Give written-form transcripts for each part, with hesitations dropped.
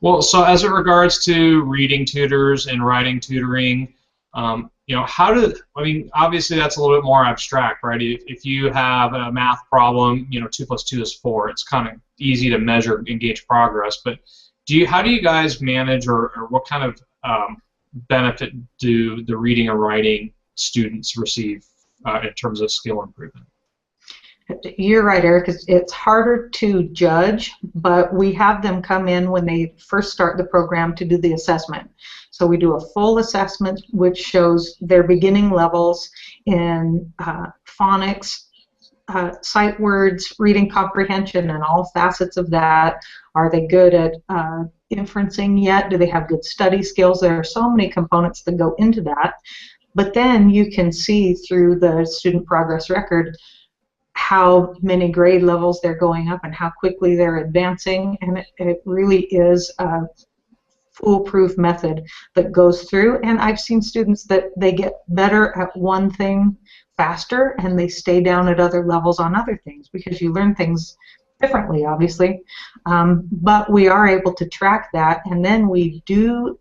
Well, so as it regards to reading tutors and writing tutoring, how do, I mean, obviously that's a little bit more abstract, right? If you have a math problem, 2 plus 2 is 4. It's kind of easy to measure and gauge progress. But how do you guys manage, or what kind of benefit do the reading or writing students receive in terms of skill improvement? You're right, Eric. It's harder to judge, but we have them come in when they first start the program to do the assessment. So we do a full assessment which shows their beginning levels in phonics, sight words, reading comprehension, and all facets of that. Are they good at inferencing yet? Do they have good study skills? There are so many components that go into that. But then you can see through the student progress record how many grade levels they're going up and how quickly they're advancing, and it really is a foolproof method that goes through. And I've seen students that they get better at one thing faster and they stay down at other levels on other things, because you learn things differently, obviously. But we are able to track that, and then we do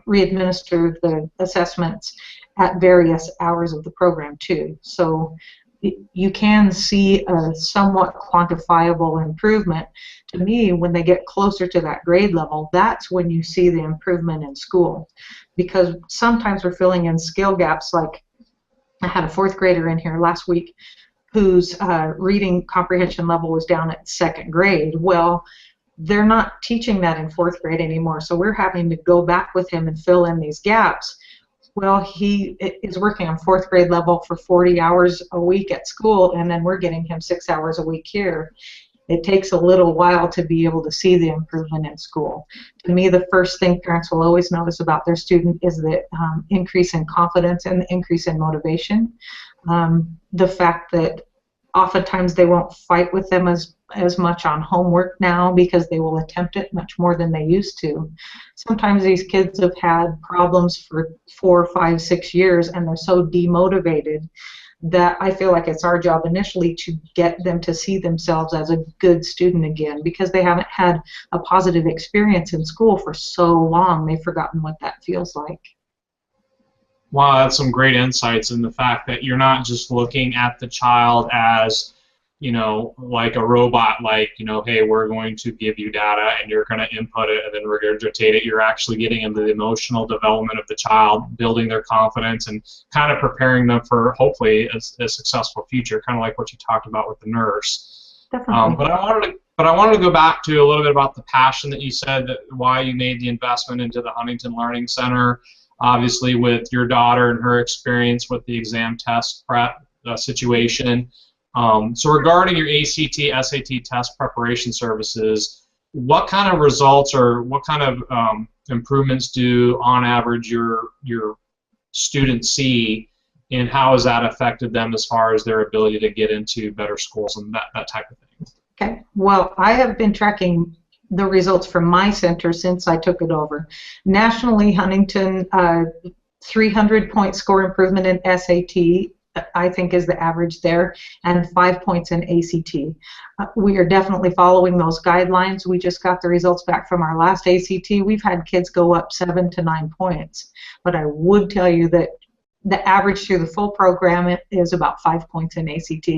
re-administer the assessments at various hours of the program too. So you can see a somewhat quantifiable improvement. To me, when they get closer to that grade level, that's when you see the improvement in school. Because sometimes we're filling in skill gaps. Like I had a 4th grader in here last week whose reading comprehension level was down at 2nd grade. Well, they're not teaching that in 4th grade anymore, so we're having to go back with him and fill in these gaps. Well, he is working on 4th grade level for 40 hours a week at school, and then we're getting him 6 hours a week here. It takes a little while to be able to see the improvement in school. To me, the first thing parents will always notice about their student is the increase in confidence and the increase in motivation. The fact that oftentimes they won't fight with them as much on homework now, because they will attempt it much more than they used to. Sometimes these kids have had problems for 4, 5, 6 years, and they're so demotivated that I feel like it's our job initially to get them to see themselves as a good student again, because they haven't had a positive experience in school for so long. They've forgotten what that feels like. Wow, that's some great insights in the fact that you're not just looking at the child as, like a robot, like, hey, we're going to give you data and you're going to input it and then regurgitate it. You're actually getting into the emotional development of the child, building their confidence, and kind of preparing them for, hopefully, a successful future, kind of like what you talked about with the nurse. Definitely. But I wanted to go back to a little bit about the passion that you said, that why you made the investment into the Huntington Learning Center. Obviously, with your daughter and her experience with the exam test prep situation. So regarding your ACT, SAT test preparation services, what kind of results or what kind of improvements do, on average, your students see, and how has that affected them as far as their ability to get into better schools and that type of thing? Okay. Well, I have been tracking the results from my center since I took it over. Nationally, Huntington 300-point score improvement in SAT, I think, is the average there, and 5 points in ACT. We are definitely following those guidelines. We just got the results back from our last ACT. We've had kids go up 7 to 9 points, but I would tell you that the average through the full program is about 5 points in ACT.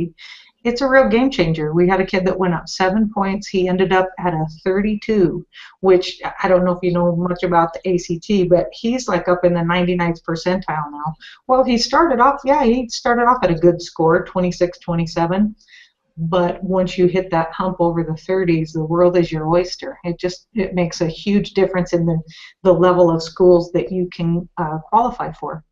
It's a real game changer. We had a kid that went up 7 points. He ended up at a 32, which I don't know if you know much about the ACT, but he's like up in the 99th percentile now. Well, he started off at a good score, 26, 27. But once you hit that hump over the 30s, the world is your oyster. It makes a huge difference in the level of schools that you can qualify for.